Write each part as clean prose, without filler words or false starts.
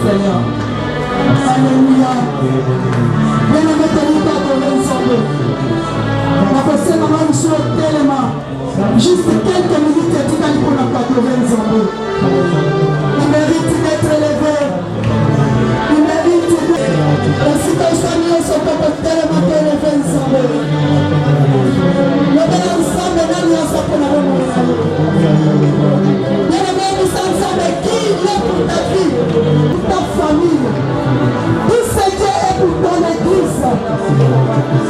Seigneur. Alléluia. Bien-aimé, t'as adoré ensemble. La personne m'a dit sur tellement. Juste quelques minutes, tu t'as dit qu'on n'a pas adoré ensemble. Il mérite d'être élevé. Il mérite d'être. Merci que je t'ai mis au sommet pour tellement t'élever ensemble. Nous allons ensemble, nous allons ensemble pour la remonter. Bien-aimé, nous sommes ensemble. Qui est pour ta vie, pour ta famille? Qui c'est Dieu est pour ton église?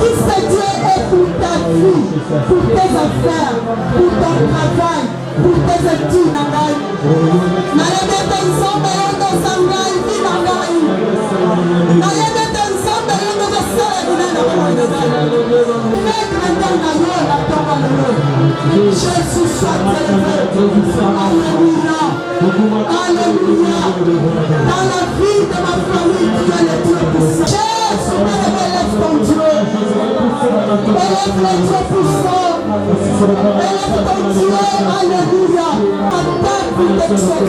Qui c'est Dieu est pour ta vie, pour tes affaires, pour ton travail, pour tes études? Jésus soit élevé. Alléluia. Alléluia. Dans la vie de ma famille, tu es le Dieu puissant. Jésus, élève ton Dieu. Élève le Dieu puissant. Élève ton Dieu. Alléluia. Attaque pour t'exaucer.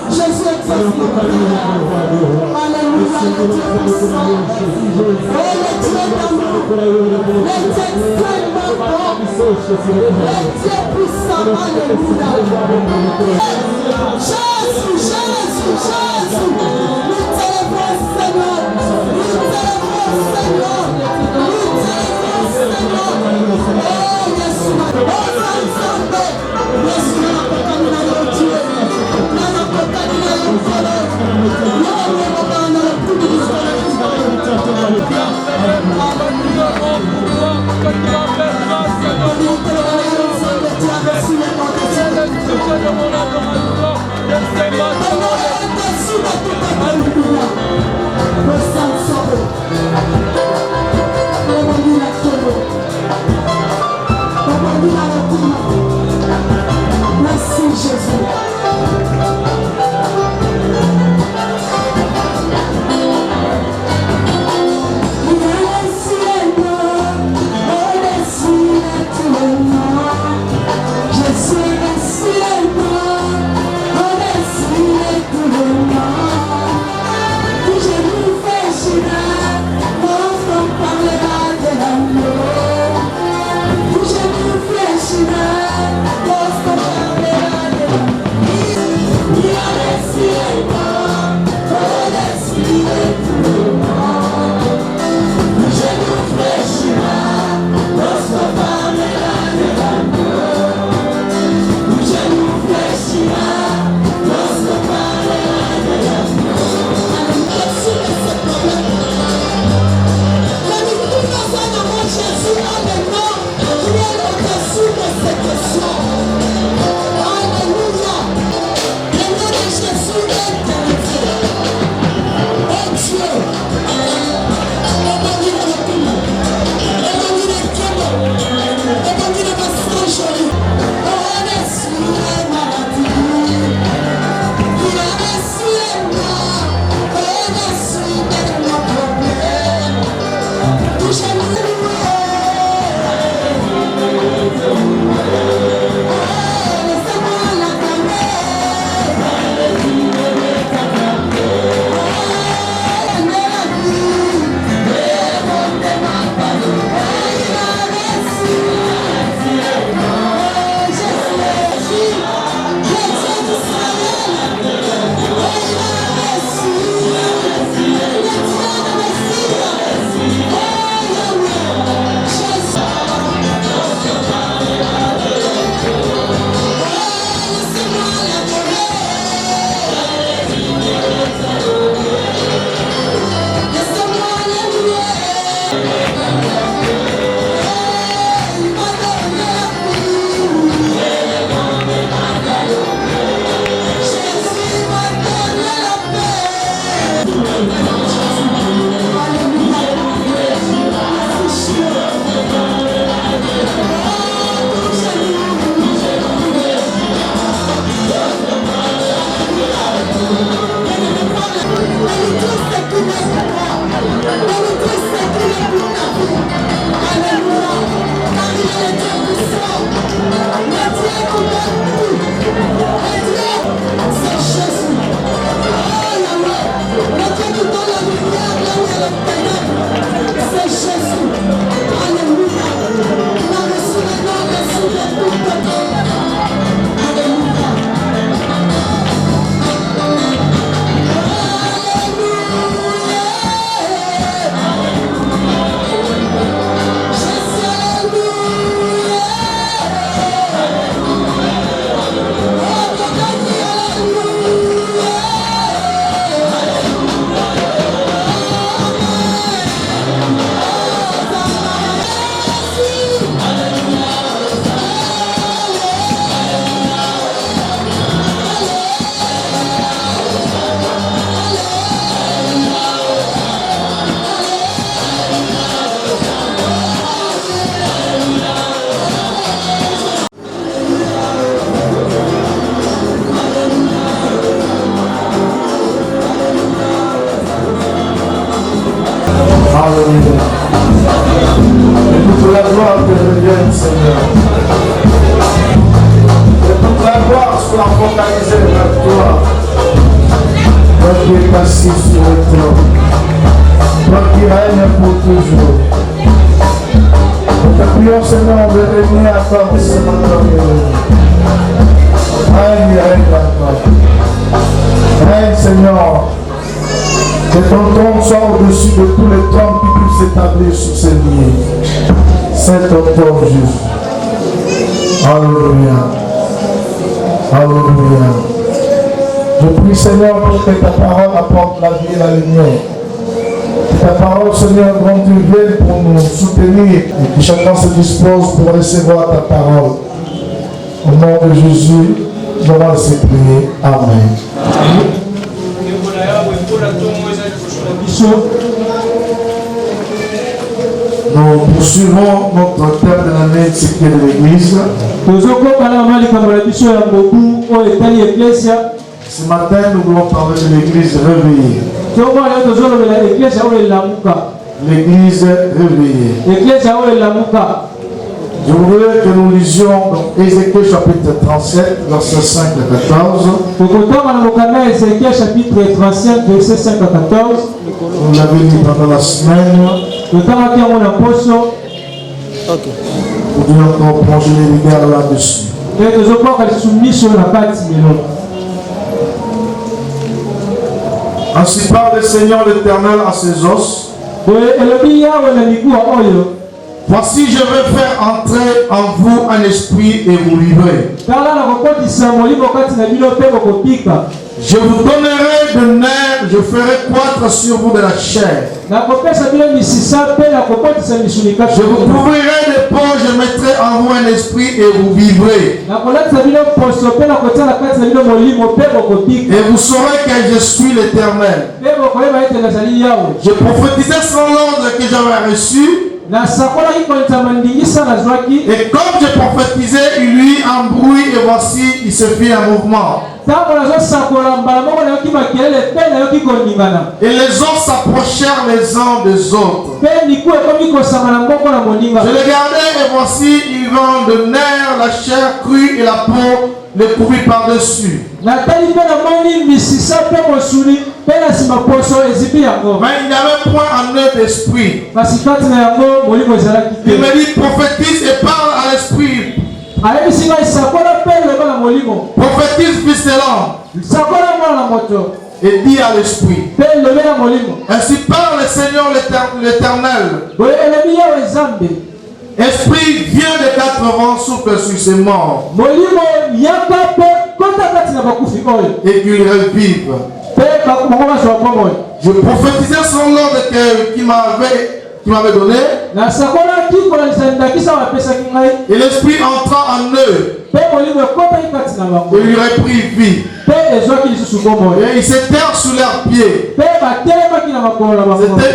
Jésus exauce nos prières. Alléluia, le Dieu puissant. Et le Dieu d'amour. Le Dieu extrêmement bon. Le Dieu puissant. Alléluia. Jésus, Jésus, Jésus. Nous t'élèvons, Seigneur. Nous t'élèvons, Seigneur. Nous t'élèvons, Seigneur. Oh, Jésus. Oh, ensemble. Jésus, nous n'apportons pas notre Dieu. Nous n'apportons pas notre colère. Nous n'apportons pas notre Alléluia. gloire te revienne, Seigneur. Que toute la gloire soit focalisée vers toi. Toi qui es assis sur le trône. Toi qui règnes pour toujours. Nous te prions, Seigneur, de régner à toi ce matin. Règne encore. Règne, Seigneur. Que ton trône soit au-dessus de tous les trônes qui puissent s'établir sur ces lieux. C'est ton trône juste. Alléluia. Alléluia. Je prie, Seigneur, pour que ta parole apporte la vie et la lumière. Que ta parole, Seigneur, quand tu viennes pour nous soutenir et que chacun se dispose pour recevoir ta parole. Au nom de Jésus, je vais laisser prier. Amen. Nous poursuivons notre thème de l'année, c'est qui est de l'Église. Ce matin, nous voulons parler de l'Église réveillée. L'Église réveillée. Je voudrais que nous lisions dans Ézéchiel chapitre 37, versets 5 à 14. Vous l'avez lu pendant la semaine. Vous devez encore plonger les regards là-dessus. Ainsi parle le Seigneur l'Éternel à ses os. Voici, je vais faire entrer en vous un esprit et vous vivrez. Je vous donnerai de nerfs, je ferai croître sur vous de la chair. Je vous couvrirai de peau, je mettrai en vous un esprit et vous vivrez. Et vous saurez que je suis l'Éternel. Je prophétisais sans l'ordre que j'avais reçu. Et comme je prophétisais, il lui un bruit et voici, il se fit un mouvement. Et les os s'approchèrent les uns des autres. Je les gardais et voici, ils vendent de nerfs, la chair crue et la peau, les couvrit par-dessus. Mais il n'y avait point en eux d'esprit. Il me dit, prophétise et parle à l'esprit. Prophétise, fils de l'homme. Et dis à l'esprit. Ainsi parle le Seigneur l'Éternel. Esprit, viens des quatre vents, souffle sur ces morts. Et qu'ils revivent. Je prophétisais son ordre qu'il m'avait donné. Et l'esprit entra en eux. Et lui reprit vie. Et ils s'étèrent sous leurs pieds. C'était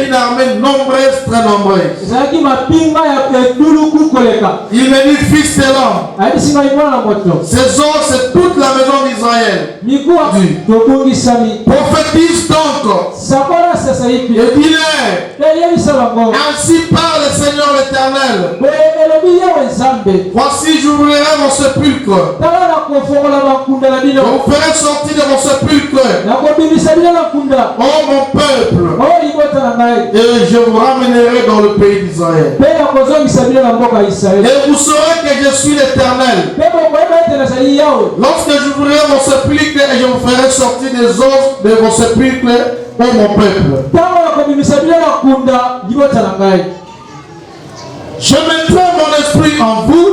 une armée nombreuse, très nombreuse. Il me dit, fils de l'homme, ces os, c'est toute la maison d'Israël. Prophétise donc. Et dis-leur, ainsi parle le Seigneur l'Éternel. Voici, j'ouvrirai mon sépulcre. Je vous ferai sortir de mon sépulcre. Oh mon peuple. Et je vous ramènerai dans le pays d'Israël. Et vous saurez que je suis l'Éternel. Lorsque j'ouvrirai mon sépulcre et je vous ferai sortir des os de mon sépulcre, oh mon peuple. Je mettrai mon esprit en vous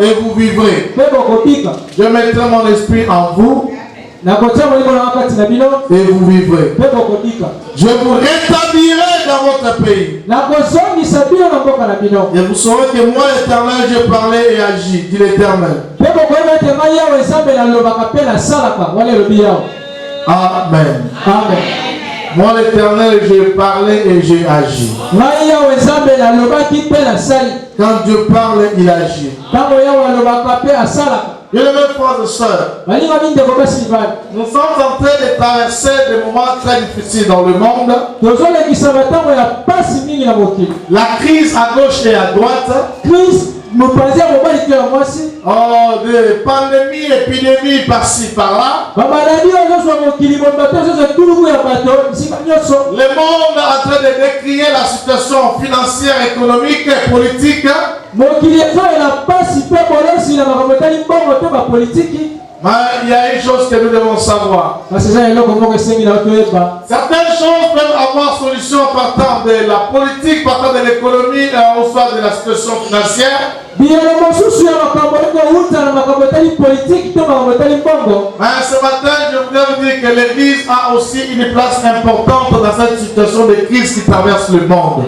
et vous vivrez. Je mettrai mon esprit en vous et vous vivrez. Je vous rétablirai dans votre pays. Et vous saurez que moi l'Éternel, j'ai parlé et agi, dit l'Éternel. Amen. Amen. Moi l'Éternel, j'ai parlé et j'ai agi. Quand Dieu parle, il agit. Bien aimés frères et sœurs, nous sommes en train de traverser des moments très difficiles dans le monde. La crise à gauche et à droite. Oh, des pandémies, épidémies par-ci, par-là. Le monde est en train de décrier la situation financière, économique et politique. Mais il y a une chose que nous devons savoir. Certaines choses peuvent avoir solution partant de la politique, partant de l'économie, ou soit de la situation financière. Mais ce matin, je voudrais vous dire que l'Église a aussi une place importante dans cette situation de crise qui traverse le monde.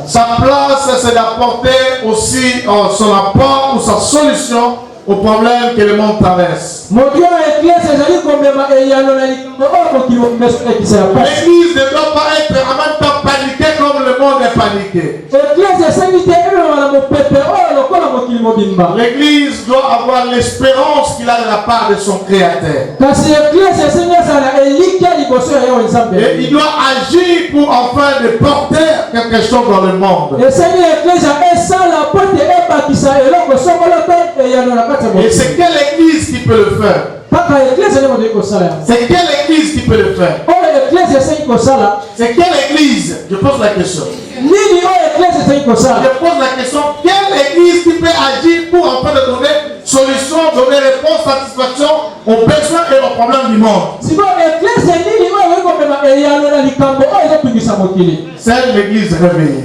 Sa place, c'est d'apporter aussi son apport ou sa solution aux problèmes que le monde traverse. L'église ne doit pas être en même temps paniquée comme le monde est paniqué. L'église doit avoir l'espérance qu'il a de la part de son Créateur. Et il doit agir pour enfin de porter quelque chose dans le monde. Et c'est quelle église qui peut le faire? C'est quelle église qui peut le faire? C'est quelle église? Je pose la question. Je pose la question, quelle église qui peut agir pour enfin donner solution, donner réponse, satisfaction aux besoins et aux problèmes du monde? C'est l'église réveillée.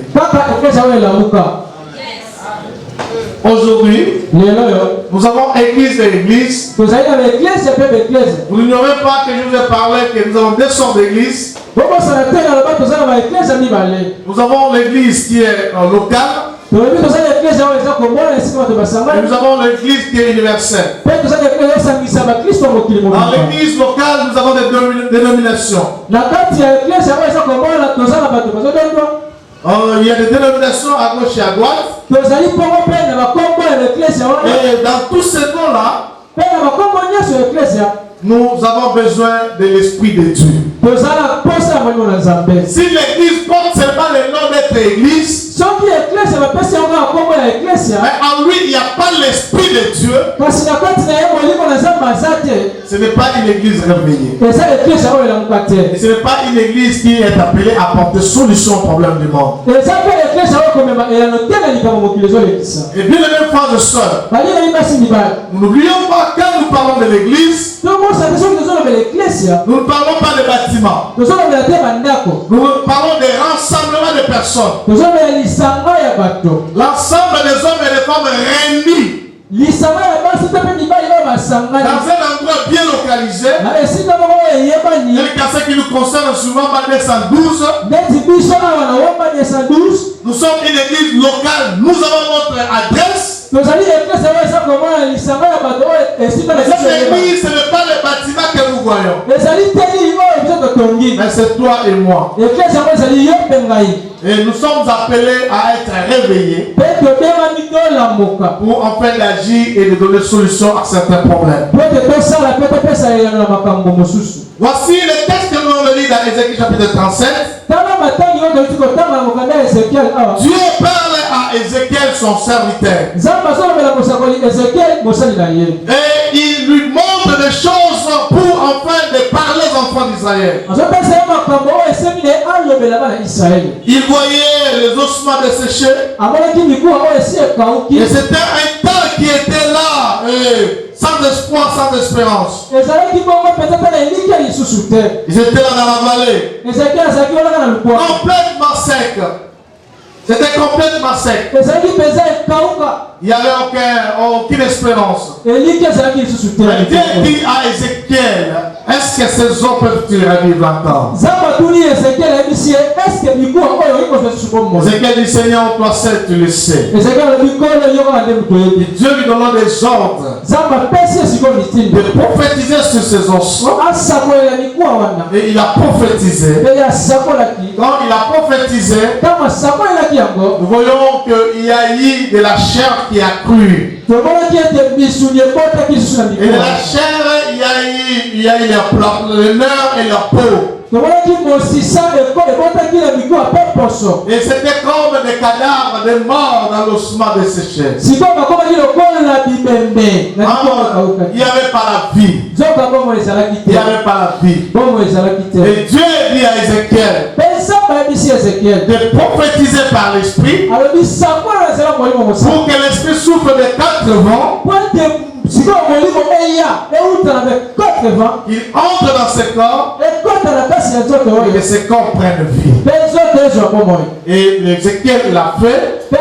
Aujourd'hui, nous avons église et église. Vous n'ignorez pas que je vous ai parlé que nous avons deux sortes d'églises. Nous avons l'église qui est locale. Et nous avons l'église qui est universelle. Dans l'église locale, nous avons des dénominations. Il y a des dénominations à gauche et à droite. Et dans tous ces noms-là, nous avons besoin de l'Esprit de Dieu. Si l'église porte seulement le nom d'être église, mais en lui il n'y a pas l'Esprit de Dieu, ce n'est pas une église réveillée. Et ce n'est pas une église qui est appelée à apporter solution aux problèmes du monde. Et bien les mêmes frères et sœurs, n'oublions pas quand nous parlons de l'église, nous ne parlons pas de bâtiments. Nous parlons des rassemblements de personnes. L'ensemble des hommes et des femmes réunis dans un endroit bien localisé. Et ce qui nous concerne souvent, 212. Nous sommes une église locale. Nous avons notre adresse. Cette église, ce n'est pas le bâtiment que nous voyons. Mais c'est toi et moi. Et nous sommes appelés à être réveillés pour en fait agir et de donner solution à certains problèmes. Voici le texte que nous allons lire dans Ézéchiel chapitre 37. Dieu parle à Ézéchiel, son serviteur. Et il lui montre des choses pour enfin de parler aux enfants d'Israël. Il voyait les ossements desséchés. Et c'était un temps qui était là, sans espoir, sans espérance. Ils étaient là dans la vallée, complètement sec. C'était complètement sec. Il n'y avait aucune espérance. Dieu dit à Ézéchiel, est-ce que ces eaux peuvent-ils revivre encore? Ézéchiel dit, Seigneur, toi seul tu le sais. Et Dieu lui donnant des ordres de prophétiser sur ses ossements. Et il a prophétisé. Quand il a prophétisé, nous voyons qu'il y a eu de la chair qui a cru. Et de la chair, il y a eu le nerf et la peau. Et c'était comme des cadavres de morts dans l'ossement de ces chairs. Il n'y avait pas la vie. Il n'y avait pas la vie. Et Dieu dit à Ézéchiel de prophétiser par l'esprit pour que l'esprit souffle de 4 vents. Il entre dans ce corps et que ce corps prenne vie. Et Ézéchiel l'a fait. Et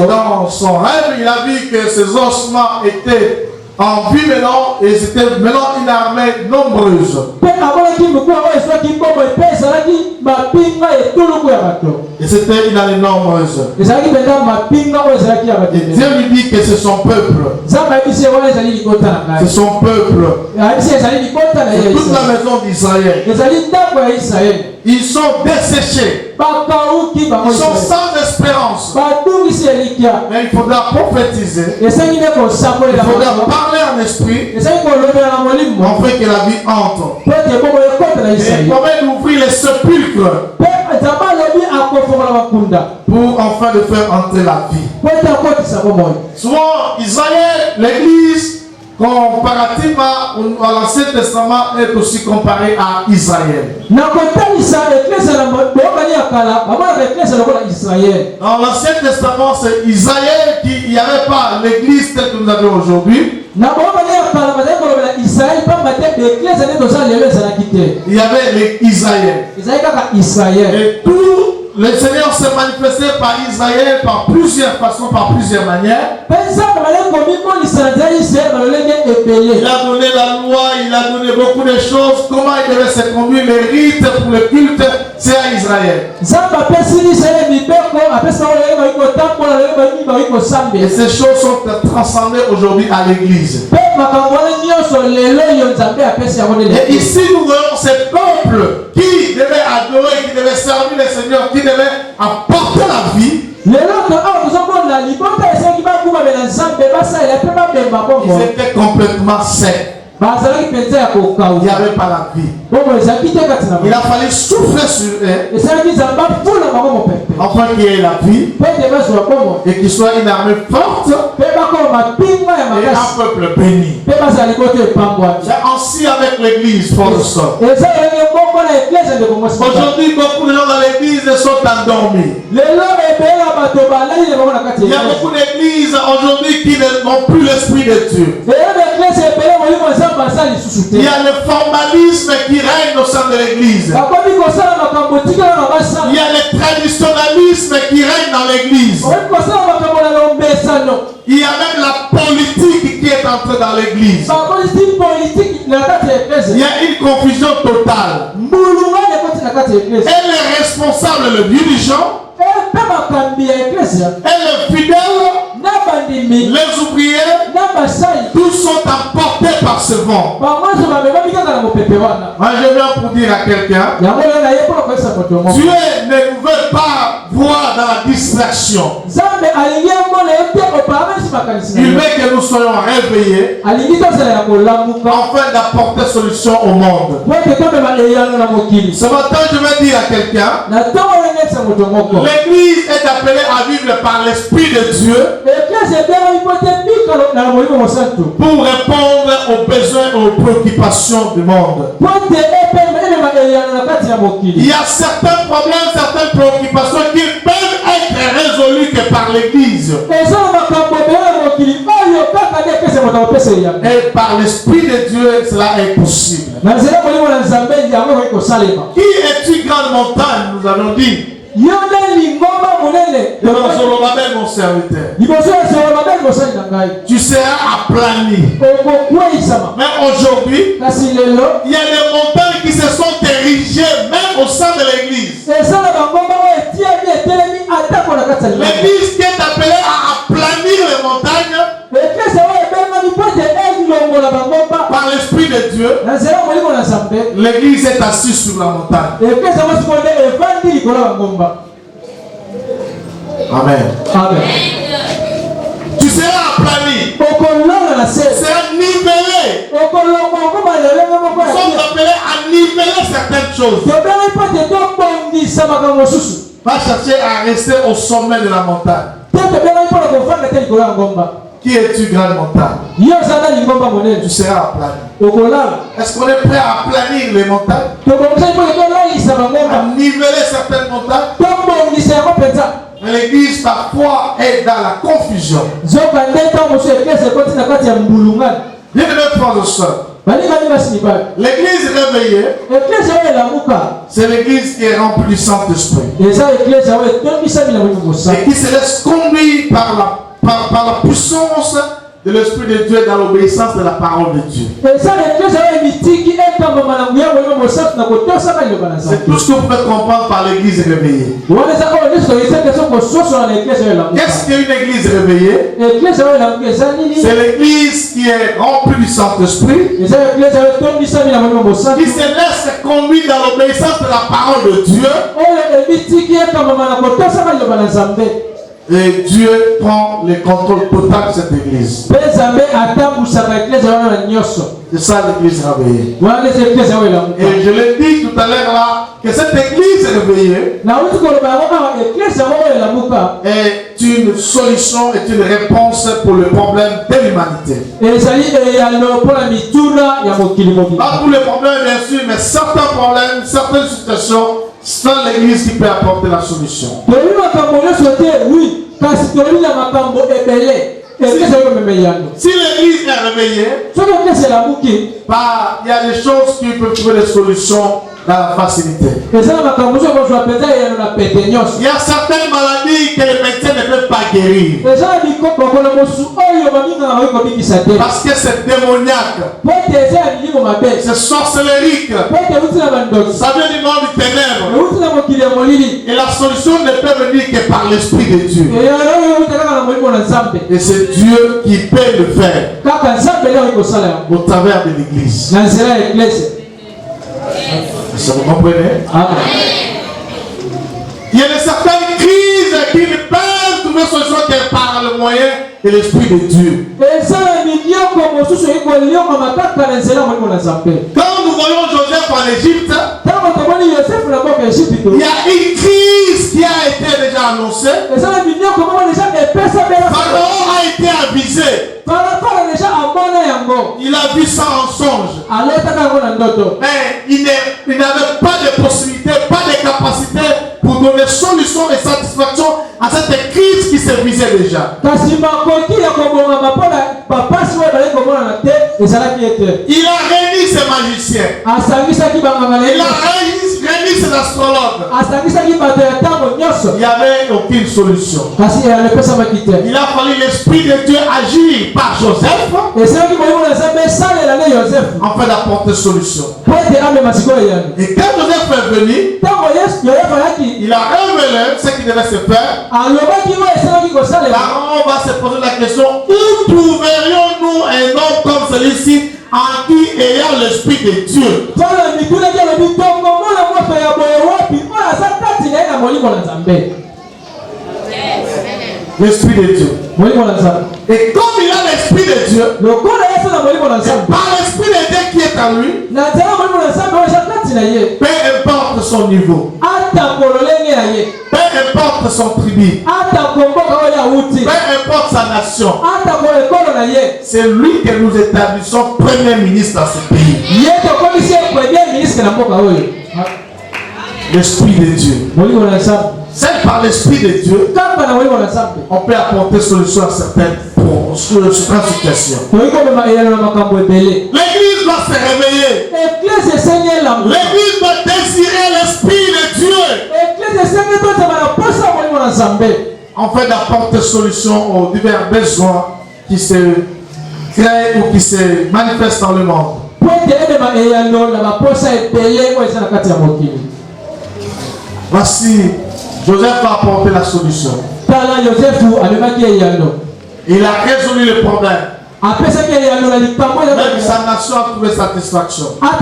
dans son rêve, il a vu que ses ossements étaient en vie maintenant, et c'était maintenant une armée nombreuse. Et c'était une armée nombreuse. Et Dieu lui dit que c'est son peuple. C'est son peuple. C'est toute la maison d'Israël. Ils sont desséchés. Ils sont sans espérance. Mais il faudra prophétiser. Il faudra parler en esprit. On fait que la vie entre. Et promet d'ouvrir les sépulcres pour enfin de faire entrer la vie. Souvent, Israël, l'église, comparativement à l'Ancien Testament, est aussi comparé à Israël. Dans l'Ancien Testament, c'est Israël qui n'y avait pas l'église telle que nous avons aujourd'hui. Il y avait Israël. Et tout le Seigneur s'est manifesté par Israël par plusieurs façons, par plusieurs manières. Il a donné la loi, il a donné beaucoup de choses. Comment il devait se conduire, les rites pour le culte, c'est à Israël. Et ces choses sont transcendées aujourd'hui à l'église. Et ici nous voyons ce peuple qui devait adorer, qui devait servir le Seigneur, qui devait apporter la vie. Ils étaient complètement secs. Il n'y avait pas la vie. Il a fallu souffler sur eux afin qu'il y ait la vie et qu'il soit une armée forte et un peuple béni. C'est ainsi avec l'église, frères et sœurs. Aujourd'hui, beaucoup de gens dans l'église sont endormis. Il y a beaucoup d'églises aujourd'hui qui n'ont plus l'esprit de Dieu. Il y a le formalisme qui règne au sein de l'église. Il y a le traditionnalisme qui règne dans l'église. Il y a même la politique qui est entrée dans l'église. Il y a une confusion totale. Et les responsables, le dirigeant, et les fidèles, les ouvriers, tous sont emportés par ce vent. Moi, je viens pour dire à quelqu'un, Dieu ne veut pas voir dans la distraction. Il veut que nous soyons réveillés afin d'apporter solution au monde. Ce matin, je vais dire à quelqu'un, l'église est appelée à vivre par l'Esprit de Dieu pour répondre aux besoins et aux préoccupations du monde. Il y a certains problèmes, certaines préoccupations qui peuvent être résolues que par l'église. Et par l'Esprit de Dieu, cela est possible. Qui est-ce grande montagne, nous allons dire? Mon serviteur, tu seras aplani. Mais aujourd'hui, il y a des montagnes qui se sont érigées même au sein de L'église qui est appelée à aplanir les montagnes par l'Esprit de Dieu. L'église est assise sur la montagne. Amen. Amen. Tu seras aplani. Tu seras nivelé. Nous sommes appelés à niveler certaines choses. Pas chercher à rester au sommet de la montagne. Qui es-tu, grande montagne? Tu seras aplani. Est-ce qu'on est prêt à aplanir les montagnes? À niveler certaines montagnes? L'église parfois est dans la confusion. Bien aimés frères et sœurs, l'église réveillée, c'est l'église qui est remplie du Saint-Esprit et qui se laisse conduire par la puissance de l'Esprit de Dieu dans l'obéissance de la parole de Dieu. C'est tout ce que vous pouvez comprendre par l'église réveillée. Qu'est-ce qu'une église réveillée? C'est l'église qui est remplie du Saint-Esprit, qui se laisse conduire dans l'obéissance de la parole de Dieu. Et Dieu prend le contrôle total de cette église. C'est ça l'église réveillée. Et je l'ai dit tout à l'heure là, que cette église réveillée est une solution, est une réponse pour le problème de l'humanité. Pas tous les problèmes bien sûr, mais certains problèmes, certaines situations, c'est l'église qui peut apporter la solution. Si l'église est réveillée, il y a des choses qui peuvent trouver des solutions dans la facilité. Il y a certaines maladies que les médecins ne peuvent pas guérir. Parce que c'est démoniaque. C'est sorcellerique. Ça vient du monde du ténèbre. Et la solution ne peut venir que par l'Esprit de Dieu. Et c'est Dieu qui peut le faire au travers de l'église. Vous comprenez? Amen. Il y a certaines crises qui ne peuvent trouver solution que par le moyen de l'Esprit de Dieu. Quand nous voyons Joseph en Égypte, il y a une crise qui a été déjà annoncée. Pharaon a été avisé. Il a vu ça en songe. Mais il n'avait pas de possibilité, pas de capacité pour donner solution et satisfaction à cette crise qui se visait déjà. Il a réuni ses magiciens. Il a réuni ses astrologues. Il n'y avait aucune solution. Il a fallu l'Esprit de Dieu agir par Joseph afin d'apporter solution. Et quand Joseph est venu, il a révélé ce qui devait se faire. Pharaon va se poser la question: où trouverions-nous un homme comme celui-ci en qui ayant l'Esprit de Dieu? L'Esprit de Dieu. Et comme il a l'Esprit de Dieu, par l'Esprit de Dieu qui est en lui, peu importe son niveau, peu importe son tribu, peu importe sa nation, c'est lui que nous établissons premier ministre dans ce pays. L'Esprit de Dieu. C'est par l'Esprit de Dieu on peut apporter solution à certaines situations. L'église doit se réveiller. L'église doit désirer l'Esprit de Dieu afin d'apporter solution aux divers besoins qui se créent ou qui se manifestent dans le monde. Voici, Joseph va apporter la solution. Il a résolu le problème. Même sa nation a trouvé satisfaction. Bien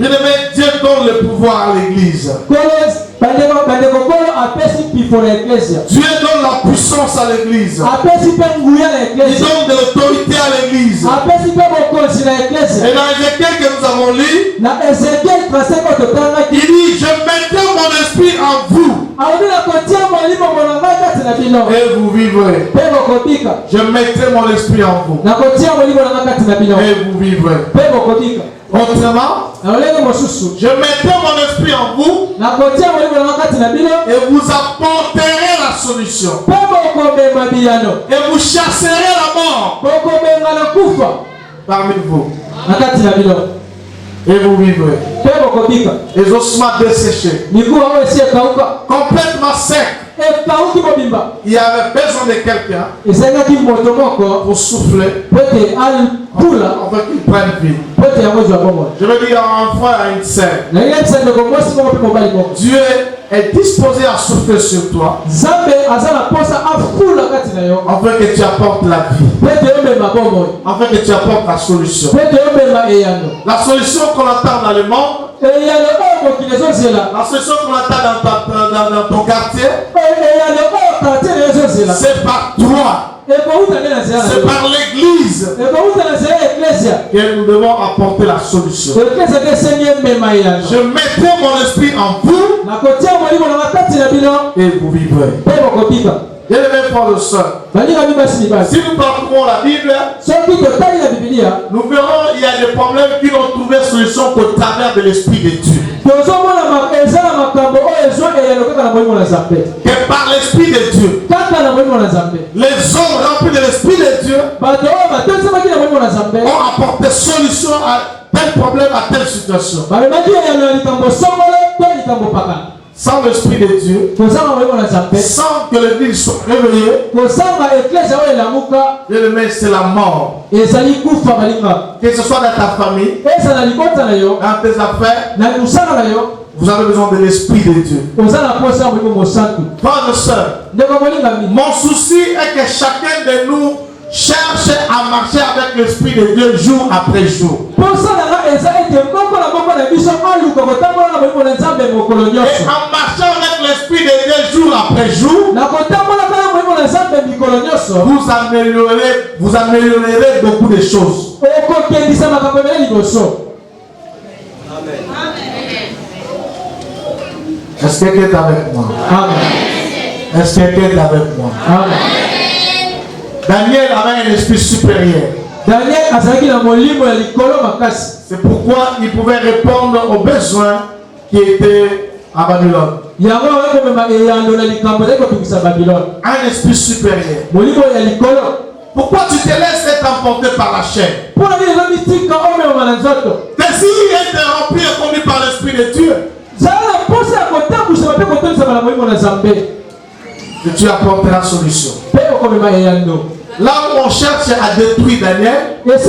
aimé, Dieu donne le pouvoir à l'église. Dieu donne la puissance à l'église. Il donne de l'autorité à l'église. Et dans Ézéchiel que nous avons lu, il dit, je mettrai mon esprit en vous. Et vous vivrez. Je mettrai mon esprit en vous. Et vous vivrez. Autrement, je mettrai mon esprit en vous. Et vous apporterez la solution. Et vous chasserez la mort parmi vous. Et vous vivrez. Les ossements desséchés, complètement secs. Il y avait besoin de quelqu'un pour souffler, afin qu'il prenne vie. Je veux dire à un frère, à une sœur, Dieu est disposé à souffler sur toi, afin que tu apportes la vie, afin que tu apportes la solution. La solution qu'on attend dans le monde, la solution qu'on attend dans ton quartier, c'est par toi. C'est par l'église que nous devons apporter la solution. Je mettrai mon esprit en vous et vous vivrez. Bien aimés frères et sœurs, si nous parcourons la Bible, nous verrons qu'il y a des problèmes qui n'ont trouvé solution qu'au travers de l'Esprit de Dieu. Que par l'Esprit de Dieu, les hommes remplis de l'Esprit de Dieu ont apporté solution à tel problème, à telle situation. Sans l'Esprit de Dieu, sans que l'Église soit réveillée, c'est la mort. Que ce soit dans ta famille, dans tes affaires, vous avez besoin de l'Esprit de Dieu. Frères et sœurs, mon souci est que chacun de nous cherche à marcher avec l'Esprit de Dieu jour après jour. Et en marchant avec l'Esprit de Dieu jour après jour, vous améliorerez beaucoup de choses. Est-ce que quelqu'un est avec moi? Amen. Est-ce que quelqu'un est avec moi? Amen. Daniel avait un esprit supérieur. C'est pourquoi il pouvait répondre aux besoins qui étaient à Babylone. Un esprit supérieur. Pourquoi tu te laisses être emporté par la chair? Désir est rempli et conduit par l'Esprit de Dieu. Que tu apportes la solution. Là où on cherche à détruire Daniel, parce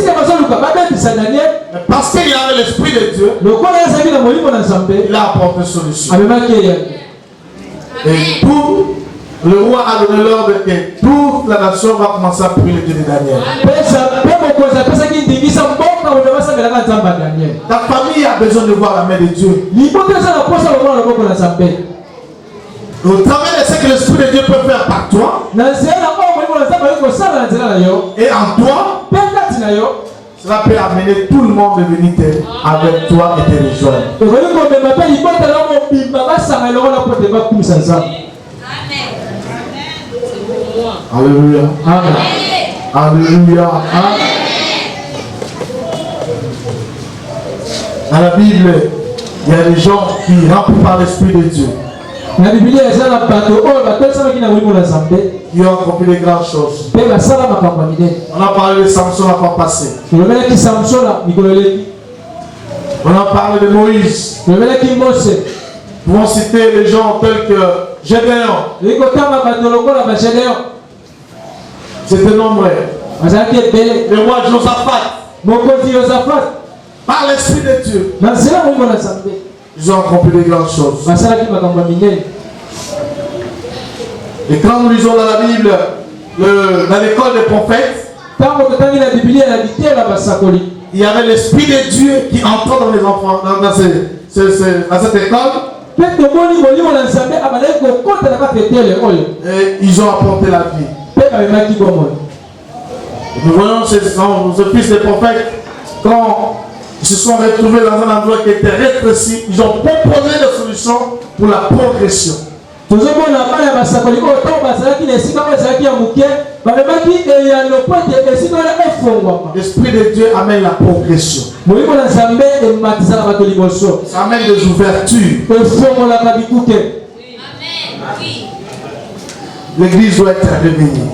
qu'il avait l'Esprit de Dieu, il a apporté solution. Et tout, le roi a donné l'ordre que toute la nation va commencer à prier le Dieu de Daniel. Ta famille a besoin de voir la main de Dieu. Au travers de ce que l'Esprit de Dieu peut faire par toi, et en toi, cela peut amener tout le monde de venir avec toi et te rejoindre. Alléluia. Amen. Alléluia. Amen. Dans la Bible, il y a des gens qui remplis par l'Esprit de Dieu, qui ont accompli de grandes choses. On a parlé de Samson la fois passée. On a parlé de Moïse. Nous pouvons citer les gens tels que Gédéon. C'était nombreux. Le roi Josaphat. Par l'Esprit de Dieu, ils ont accompli de grandes choses. Et quand nous lisons dans la Bible, dans l'école des prophètes, il y avait l'Esprit de Dieu qui entre dans les enfants, dans cette école. Et ils ont apporté la vie. Nous voyons ce fils des prophètes, quand ils se sont retrouvés dans un endroit qui était rétréci, ils ont proposé des solutions pour la progression. L'Esprit de Dieu amène la progression. Ça amène des ouvertures. L'église doit être réveillée.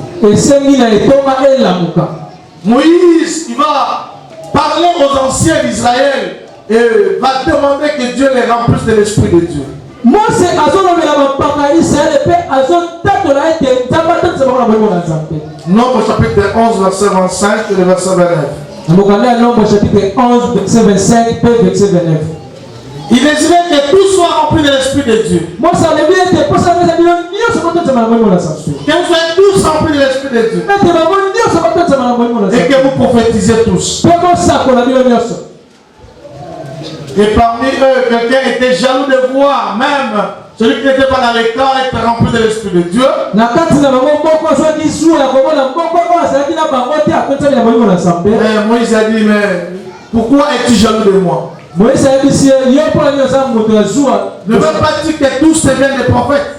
Moïse, il va parler aux anciens d'Israël et va demander que Dieu les remplisse de l'Esprit de Dieu. Nombre chapitre 11, verset 25 et le verset 29. Nombre chapitre 11, verset 25 et verset 29. Il désirait que tout soit rempli de l'Esprit de Dieu. Que vous soyez tous remplis de l'Esprit de Dieu. Et que vous prophétisez tous. Et parmi eux, quelqu'un était jaloux de voir même celui qui n'était pas dans l'école être rempli de l'Esprit de Dieu. Moïse a dit, mais pourquoi es-tu jaloux de moi? Ne veut pas dire que tous deviennent des prophètes.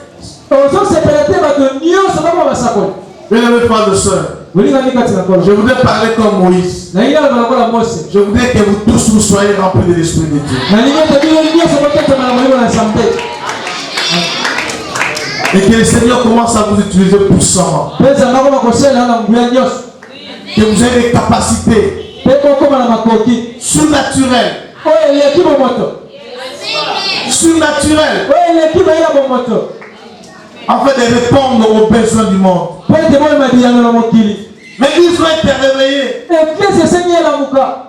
Bien-aimés frères et sœurs, je voudrais parler comme Moïse. Je voudrais que vous tous vous soyez remplis de l'Esprit de Dieu. Et que le Seigneur commence à vous utiliser puissamment. Que vous ayez des capacités surnaturelles. Surnaturelles. Afin de répondre aux besoins du monde. L'église doit être réveillée.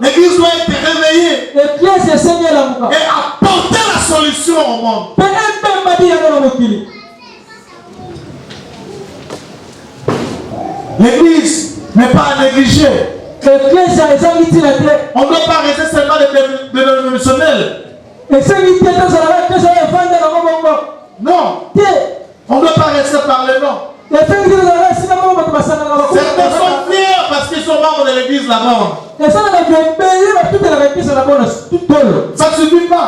L'église doit être réveillée. Et apporter la solution au monde. L'église n'est pas à négliger. On ne doit pas rester seulement des dénominationnels. Non. On ne doit pas rester par les noms. Certains sont fiers parce qu'ils sont membres de l'église là-bas. Ça ne suffit pas.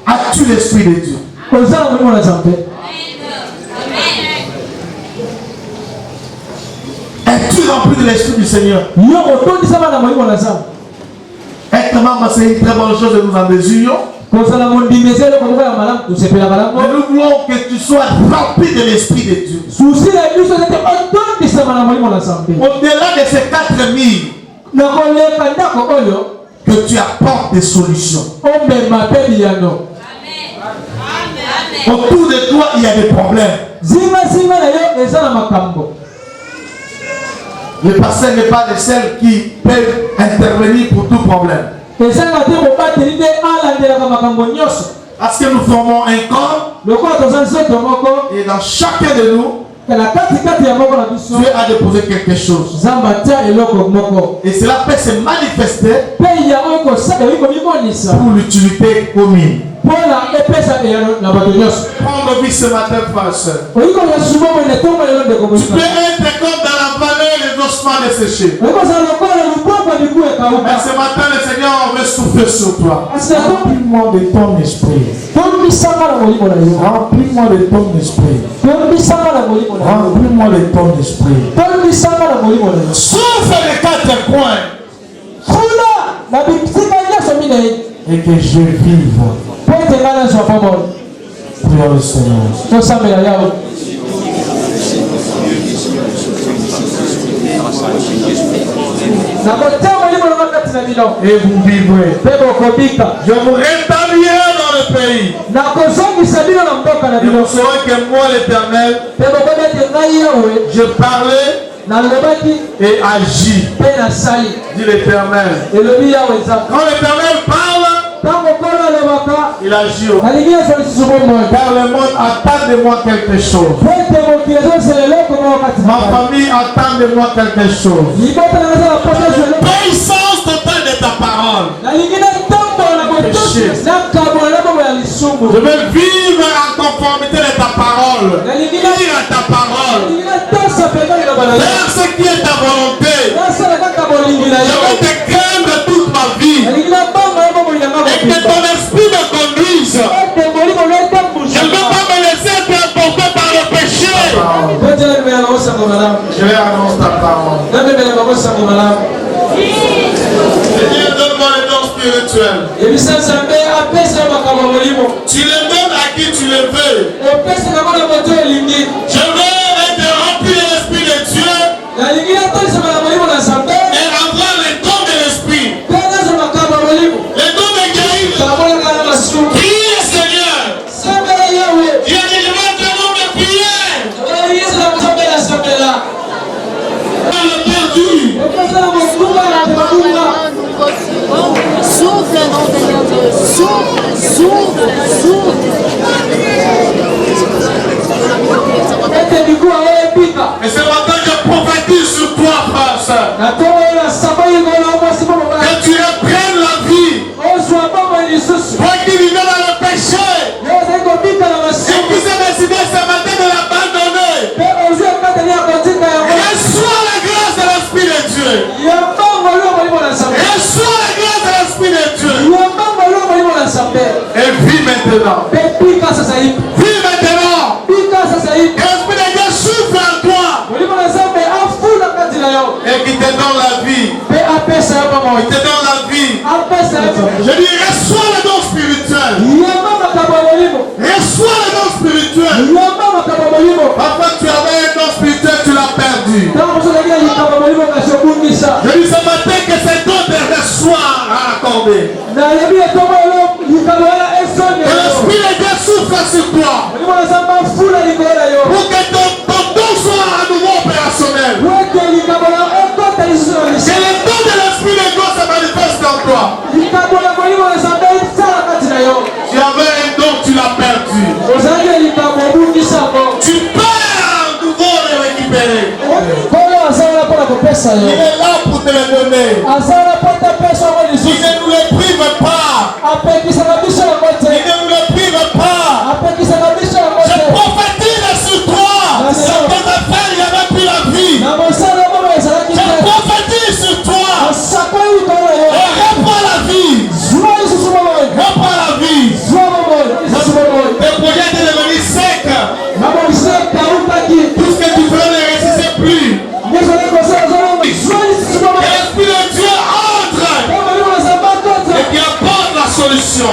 As-tu l'Esprit de Dieu? Es-tu rempli de l'Esprit du Seigneur? Être membre, c'est une très bonne chose et nous en désirons. Mais nous voulons que tu sois rempli de l'Esprit de Dieu. Au-delà de ces 4000, que tu apportes des solutions. Autour de toi, il y a des problèmes. Le pasteur n'est pas de celles qui peuvent intervenir pour tout problème. Parce que nous formons un corps. Et dans chacun de nous, Dieu a déposé quelque chose. Et cela peut se manifester pour l'utilité commune. Prends vie ce matin, frère et soeur. Tu peux être comme dans la vallée des ossements desséchés. Mais ce matin, le Seigneur veut souffler sur toi. Remplis-moi de ton esprit. Remplis-moi de ton esprit. Remplis-moi de ton esprit. Souffle les 4 coins. Et que je vive. Prions le Seigneur. Et vous vivrez. Je vous rétablirai dans le pays. Et vous saurez que moi, l'Éternel, je parlais et agis. Dit l'Éternel. Quand l'Éternel parle, Il agit. alingi nyonso bomoi Car le monde attend de moi quelque chose. po ete mokili ezosala eloko moko kati na Ma famille attend de moi quelque chose. libota na ngai eza na poto ezwa Puissance totale de ta parole. nalingi natambola na botosi nakabola na bongo ya lisumu Je veux vivre en conformité de ta parole. Lire ta parole. nalingi natosa mpenza liloba na yo Faire ce qui est ta volonté. nasala kaka bolingi na Je yo veux te craindre toute ma vie. nalingi nabanga yo bomoi yanga Et que ton esprit me conduise. ete molimo Je ne veux pas me laisser être emporté par le péché. totela mimela makosango malamu Je vais annoncer ta parole. namemela makosango malamu Seigneur, donne-moi le don spirituel. ebisa nzambe apesa yo makambo ya molimo Tu le donnes à qui tu le veux. opesa nango na moto elingi Je veux être rempli de l'esprit de Dieu nalingi natolisama na molimo na nzambe et avoir le don de l'esprit. mpe naza makambo ya molimo Le don de guérir. kabolaka na masumu Prie, Seigneur. sambela yawe Dieu dit, je veux te nom de prière. oyezela kosambela sambela On l'a perdu. opesala mokunga na mabunga Souffle, non, Seigneur Dieu. Souffle, souffle, souffle. ete mikuwa oyo ebika Et ce matin, je prophétise sur toi, frère, sœur. na ntongo oyo nasamba yingola mwasi mo mobala Que tu reprennes la vie. ozwa bongo lisusu Toi qui vivais dans le péché yo ozali kobika na et masumu qui s'est décidé ce matin de l'abandonner. mpe ozwi ekateli ya kotika yango Reçois la grâce de l'Esprit de Dieu. ya mbango yo molimo na nzambe Reçois la grâce de l'Esprit de Dieu. ya mbango yo molimo na nzambe Et vis maintenant. mpe bika sasa hivi Vis maintenant. bika sasa hivi Que l'Esprit de Dieu souffle en toi molimo na nzambe afula kati na yo et qui te donne la vie. mpe apesa yo Il bomoi te donne la vie. apesa yo Je dis, reçois le don spirituel. yamba makambo ya molimo Reçois le don spirituel. yamba makambo ya molimo Parfois tu avais un don spirituel, tu l'as perdu. ntango mosu ozalaki na likambo ya molimo kasi obungisa Je dis ce matin que ces dons te reçoivent à accorder. nayebi etongo elo likambo wana esoni Que l'Esprit de Dieu souffle sur toi. molimo na nzambe afula likolo na yo Pour que ton don soit à nouveau opérationnel. weke likambo na ekota lisusu na Que lisi le don de l'Esprit de Dieu se manifeste en toi. likambo na molimo na nzambe esala kati na yo Tu avais un don, tu l'as perdu. ozalaki na likambo obungisa yango Tu perds à nouveau le récupérer. nkolo azala mpona kopesa Il yo est là pour te le donner. azala mpo te apesa yango Il lisusu ne nous le prive pas. apekisaka biso yango Il te ne nous le prive pas. apekisaka biso yango Je te prophétise sur toi. Sans tes affaires, il n'y avait plus la vie. na mosala momo ezalaki Je te prophétise sur toi. asakoli likolo na yo Et reprends la vie. zwa lisusu bomoi Reprends la vie. zwa bomoi lisusu bomoi Tes projets étaient devenus secs. mabongisi ekautaki Tout ce que tu faisais ne réussissait plus. nyozali kosala zolongo zwa lisusu Que bomoi l'Esprit de Dieu entre po molimo na nzambe akota et qui apporte la solution.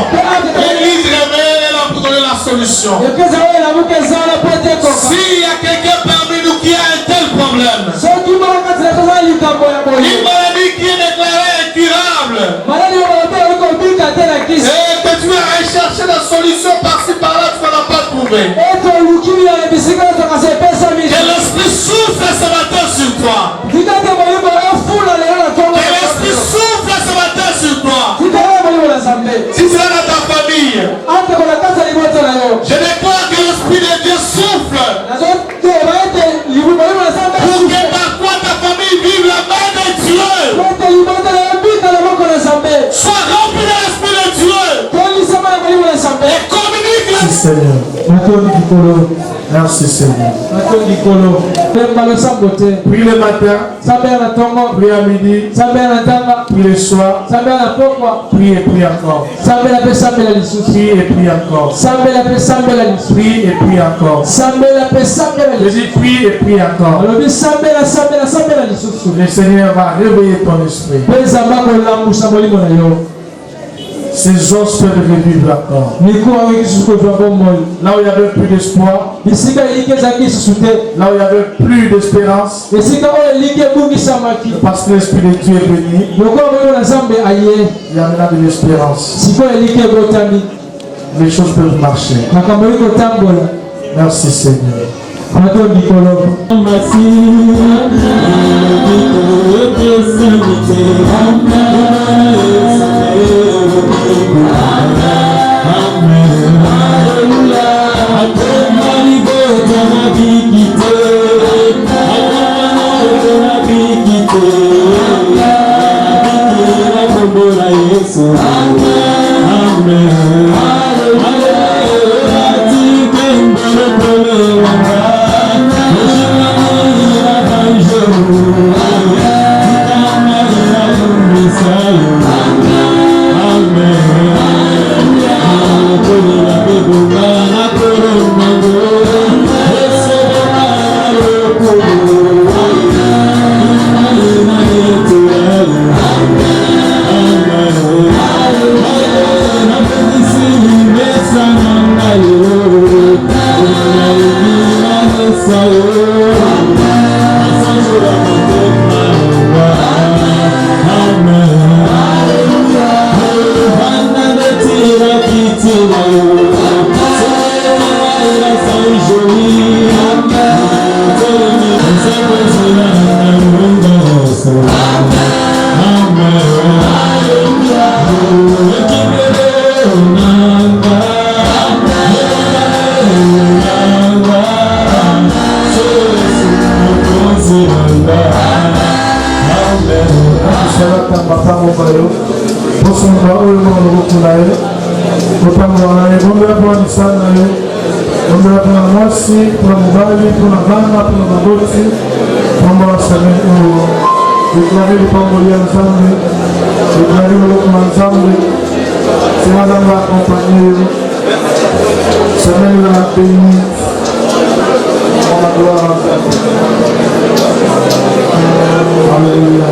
L'Église réveille est là pour donner la solution. ekeza oyo elamuka ezala mpo ete ekoka S'il y a quelqu'un parmi nous qui a un tel problème, soki moko kati na tozala likambo ya une boye maladie qui est déclarée incurable, maladi oyo bato oyo kobika te na kisi et que tu as recherché la solution par-ci par-là, tu ne l'as pas trouvé. ete oluki ya bisika ezokasi epesami Que l'Esprit souffle ce matin sur toi. tika te molimo efula lelo na tongo Que l'Esprit souffle ce matin sur toi. tika oyo molimo na nzambe Si c'est dans ta famille, ateko na kati ya libota na yo je déclare que l'Esprit de Dieu souffle nazoteba ete molimo na nzambe pour que par toi ta famille vive la main de Dieu. ete libota na yo bika na moko na nzambe Sois rempli de l'Esprit de Dieu tolisama ya molimo na nzambe et communique la Merci Seigneur. natondi likolo Merci Seigneur. natondi likolo pemba losambo te Prie le matin, nzambe ya na ntongo prie à midi, nzambe ya na ntanga prie le soir, nzambe ya na pokwa prie et prie encore. sambela mpe sambela lisusu Prie et prie encore. sambela mpe sambela lisusu Prie et prie encore. sambela mpe sambela Je lisusu dis prie et prie encore. alobi sambela sambela sambela lisusu Le Seigneur va réveiller ton esprit. mpe nzambe akolambusa molimo na yo Ces os peuvent revivre encore. mikuwa oyo lisusu kozwa bomoi Là où il n'y avait plus d'espoir, bisika eliki ezalaki lisusu te là où il n'y avait plus d'espérance, esika oyo eliki ebungisamaki parce que l'Esprit de Dieu est venu, lokola molimo na nzambe aye il y a maintenant de l'espérance. sikoyo eliki ebotami Les choses peuvent marcher. makambo eli kotambola Merci Seigneur. bato likolo Kutambua ngombe kwa nisana yo. Ngombe kwa mwasi, kwa mubali, kwa bana, kwa magoti. Ngombe wa samehe. Déclarez le pambolia ensemble. Déclarez le locement ensemble. C'est madame va accompagner. Semaine de la bénie. On la gloire. Alléluia.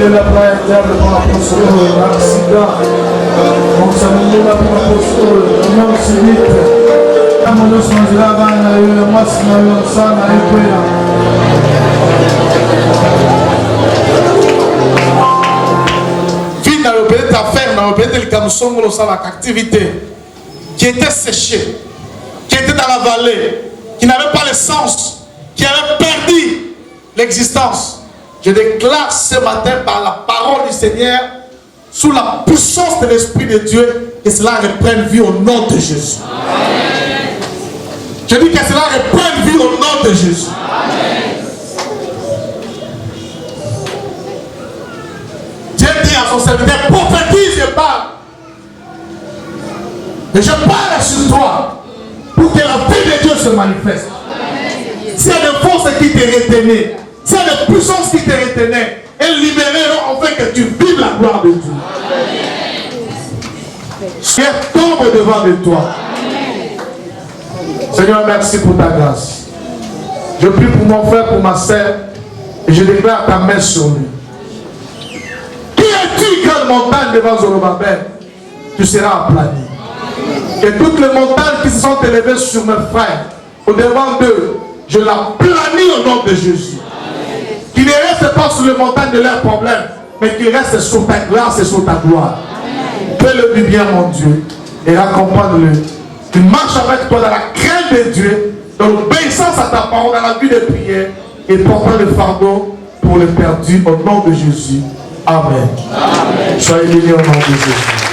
La praia diable pour l'apostole, l'accident. Donc ça nous donne pour l'apostole, le nom si vite. La mono se mangira avant, le mois si nous avons ça, nous avons Vie dans le pays d'affaires, dans le pays de l'Ikamusongo, la captivité, qui était séchée, qui était dans la vallée, qui n'avait pas le sens, qui avait perdu l'existence. Je déclare ce matin par la parole du Seigneur, sous la puissance de l'Esprit de Dieu, que cela reprenne vie au nom de Jésus. Amen. Je dis que cela reprenne vie au nom de Jésus. Amen. Dieu dit à son serviteur, prophétise et parle. Et je parle sur toi pour que la vie de Dieu se manifeste. S'il y a des forces qui te retenaient, s'il y a des puissances qui te retenaient, elles libéreront afin que tu vives la gloire de Dieu. Seigneur, tombe devant de toi. Seigneur, merci pour ta grâce. Je prie pour mon frère, pour ma sœur, et je déclare ta main sur lui. Qui es-tu, grande montagne devant Zorobabel? Tu seras aplani. Et toutes les montagnes qui se sont élevées sur mes frères, au-devant d'eux, je la planis au nom de Jésus. Qu'ils ne restent pas sur les montagnes de leurs problèmes, mais qu'ils restent sur ta grâce et sur ta gloire. Fais-le du bien, mon Dieu, et accompagne-le. Qu'il marche avec toi dans la crainte de Dieu, dans l'obéissance à ta parole, dans la vie de prière, et portant le fardeau pour les perdus au nom de Jésus. Amen. Amen. Soyez bénis au nom de Jésus.